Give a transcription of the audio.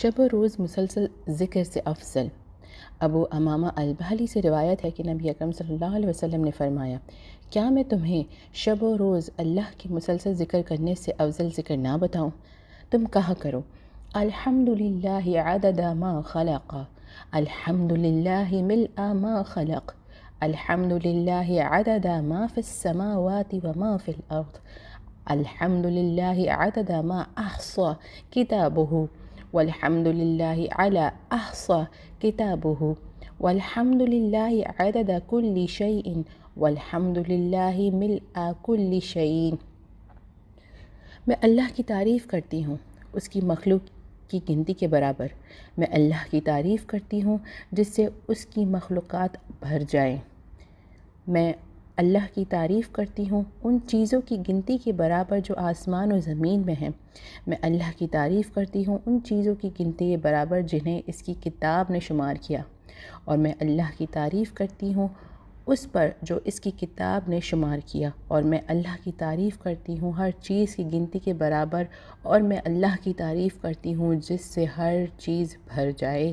شب و روز مسلسل ذکر سے افضل۔ ابو امامہ البہلی سے روایت ہے کہ نبی اکرم صلی اللہ علیہ وسلم نے فرمایا، کیا میں تمہیں شب و روز اللہ کے مسلسل ذکر کرنے سے افضل ذکر نہ بتاؤں؟ تم کہا کرو، الحمد للہ عدد ما خلق، الحمد للہ ملء ما خلق، الحمد للہ عدد ما فی السماوات وما فی الارض، الحمد للہ عدد ما احصى کتابہ، والحمد للہ علی احصى کتابہ، والحمد للہ عدد کل شیء، والحمد للہ ملء کل شیء۔ میں اللہ کی تعریف کرتی ہوں اس کی مخلوق کی گنتی کے برابر۔ میں اللہ کی تعریف کرتی ہوں جس سے اس کی مخلوقات بھر جائیں۔ میں اللہ کی تعریف کرتی ہوں ان چیزوں کی گنتی کے برابر جو آسمان و زمین میں ہیں۔ میں اللہ کی تعریف کرتی ہوں ان چیزوں کی گنتی کے برابر جنہیں اس کی کتاب نے شمار کیا، اور میں اللہ کی تعریف کرتی ہوں اس پر جو اس کی کتاب نے شمار کیا، اور میں اللہ کی تعریف کرتی ہوں ہر چیز کی گنتی کے برابر، اور میں اللہ کی تعریف کرتی ہوں جس سے ہر چیز بھر جائے۔